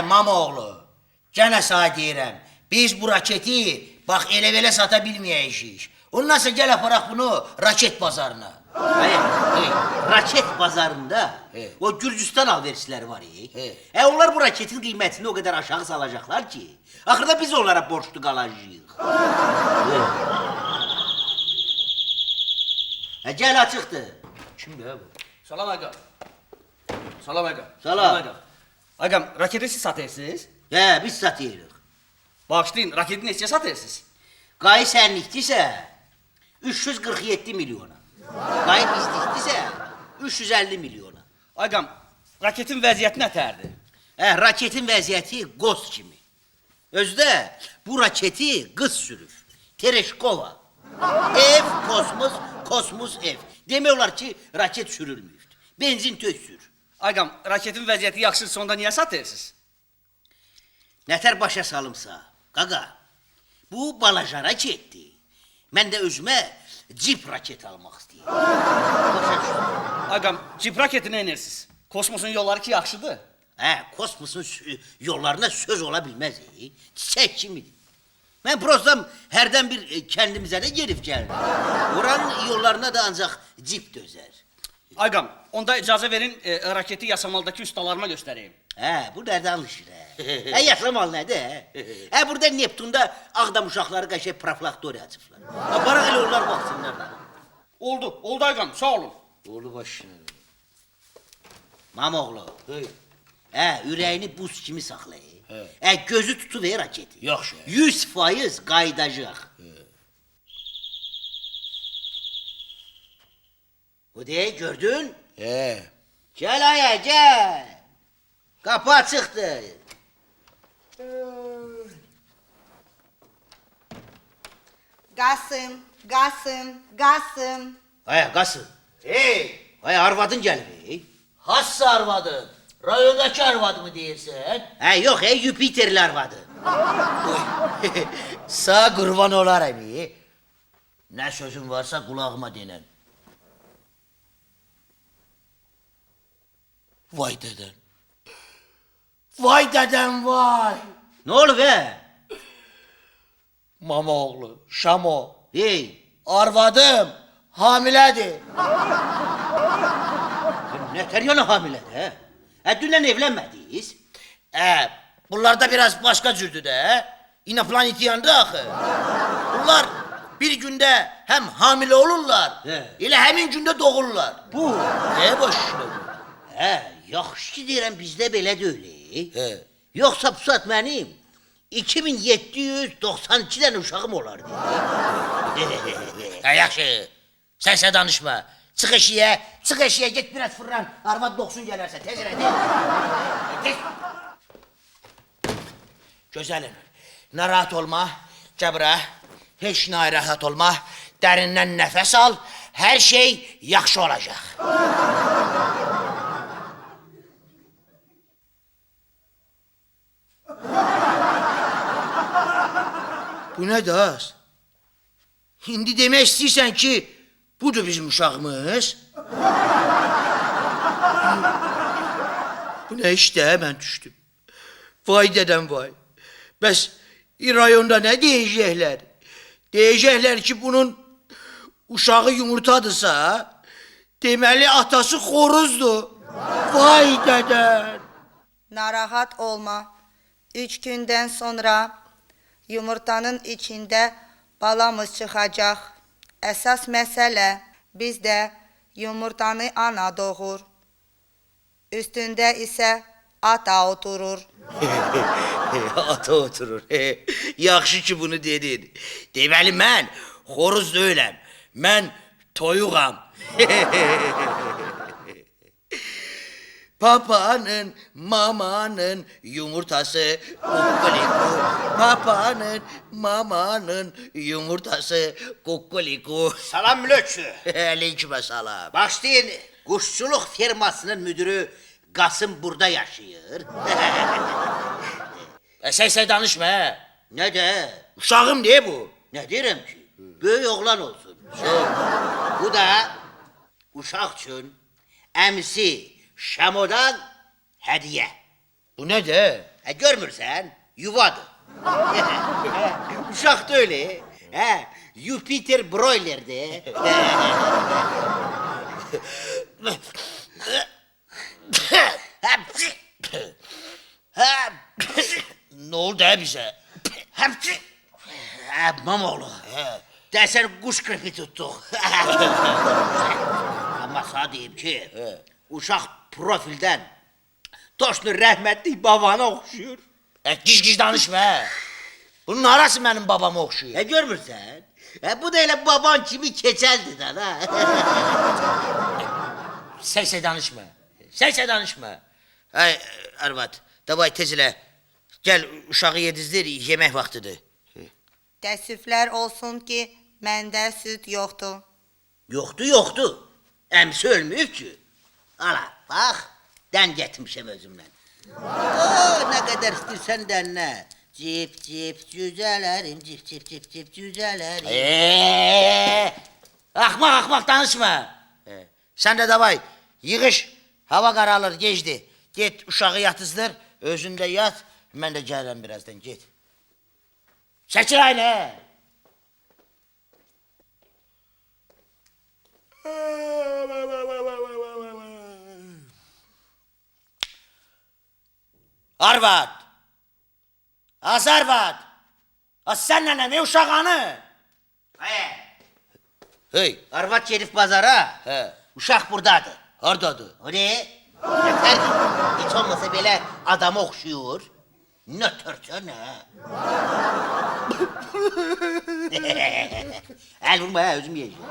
Mamoğlu, gene sana deyirəm, biz bu raketi bax elə-belə sata bilməyəcəyik. Ondan sonra gel aparaq bunu raket bazarına. Hayır, raket pazarında o Gürcistan alverişleri var ya. Onlar bu raketin kıymetini o kadar aşağı salacaklar ki. Ahırda biz onlara borçlu kalacağız. Gel açıktı. Kimdir bu? Salam ağam. Salam ağam. Salam. Ağam, raketi siz satırsınız? Biz satıyoruz. Bağışlayın, raketi neçəyə satırsınız? Qayı sənlikdirsə 347 milyona. Qayı bizlikdirsə 350 milyona. Ağam, raketin vəziyyəti nətərdir? Raketin vəziyyəti qoz kimi. Özdə bu raketi qız sürür. Tereşkova. Ev, kosmos, kosmos ev. Demək olar ki, raket sürülmüyor. Benzin töksür. Ağam, raketin vəziyyəti yaxşıdırsa onda niyə satırsınız? Nətər başa salımsa, qaqa, bu balaca raketdir. Mən də özümə cip raket almaq istəyirəm. Başa düşün. Ağam, cip raketi nə edirsiniz? Kosmosun yolları ki yaxşıdır. Kosmosun yollarına söz ola bilməz. Çiçək kimidir. Mən prostam hərdən bir kəndimizə də gedib gəldim. Oranın yollarına da ancaq cip dözər. Ağam, onda icazə verin raketi yasamaldakı ustalarıma göstəreyim. Bu nədən alışır? Yasamal nədir? Burada Neptunda Ağdam uşaqları qəşək profilaktoriya açıblar. Aparaq elə onlar baxsınlar. Oldu ağam, sağ olun. Oğlu başına. Mamoğlu. Ürəyini buz kimi saxlayın. Gözü tutuver raketi. Yaxşı. 100% qaydacaq. O deyək, gördün? Gel aya, gel. Kapı açıqdır. Qasım. Aya, Qasım. Aya, arvadın gəlmir. Hassa arvadın, rayondaki arvadı mı deyirsən? Yox, Jüpiterli arvadı. Sağ qurban olarım. Nə sözün varsa qulağıma denən. Vay deden. Vay deden vay. Nə olub, Mamoğlu, Şamo. Arvadım Hamilədir. Nətər yana hamilədir, Dünən evlənmədiniz? Bunlarda biraz başka cürdü de. İnoplanet yandı axı. Bunlar bir günde hem hamile olurlar, elə həmin gündə doğurlar. Bu? Boşuna bu. Yaxşı ki deyirəm, bizdə belə deyil. Yoxsa bu saat mənim 2792 dənə uşağım olardı. Yaxşı, sənsə danışma. Çıx eşiyə, get biraz fırlan. Arvad doğsun gələrsə, tez elə, tez. Gözəlim, narahat olma, Cəbrə. Heç narahat olma, dərindən nəfəs al. Hər şey yaxşı olacaq. Bu nədir az? İndi demək istəyirsən ki, budur bizim uşağımız. Bu nə işdə mən düşdüm. Vay dədəm vay. Bəs rayonda nə deyəcəklər? Deyəcəklər ki, bunun uşağı yumurtadırsa, deməli atası xoruzdur. Vay dədəm. Narahat olma. 3 gündən sonra yumurtanın içində balamız çıxacaq. Əsas məsələ bizdə yumurtanı ana doğur. Üstündə isə ata oturur. Ata oturur. Yaxşı ki bunu dedin. Deməli mən xoruz deyiləm. Mən toyuğam. Papanın, mamanın yumurtası kukuliku. Papanın, mamanın yumurtası kukuliku. Salam mülökçü. Aleyküm salam. Başlayın, quşçuluq firmasının müdürü Qasım burada yaşayır. Sən danışma. Nə də? Uşağım ne bu? Nə deyirəm ki? Böyük oğlan olsun. Bu da uşaq üçün əmsi Şamodan hədiyyə. Bu ne de? Görmürsən, yuvadır. Uşaq da öyle. Jupiter broilerdi. Ne oldu he bize? Mamoğlu. Dersen kuş gripi tuttuk. Ama sana diyeyim ki, uşaq profildən Toşlu rəhmətlik babana oxşuyur. Giz danışma he. Bunun arası benim babama okşuyor. Görmürsən? Bu da elə baban kimi keçəldir də ha. Seyse danışma. Seyse danışma. Ay arvad, davay tez elə. Gel uşağı yedizdir, yemek vaktidir. Təəssüflər olsun ki, məndə süd yoxdur. Yoxdur. Əmsi ölməyib ki. Ala, bax, dən getmişəm özümlə. Nə qədər istəyirsən dənlə. Cip cücələrim, cip cücələrim. Akmak danışma. Sen de davay, yığış. Hava kararır, geçti. Git uşağı yatızdır, özünde yat. Ben de gelirəm birazdan, git. Çekil aynı. Arvad. Arvad. Senle ne uşağını? Hey. Arvad gedib bazara. He. Uşaq buradadır. Hardadır? O ne? Yeter ki, hiç olmasa belə adamı oxşuyur. Nötörsən ha. Əl vurma ha, özüm yiyeceğim.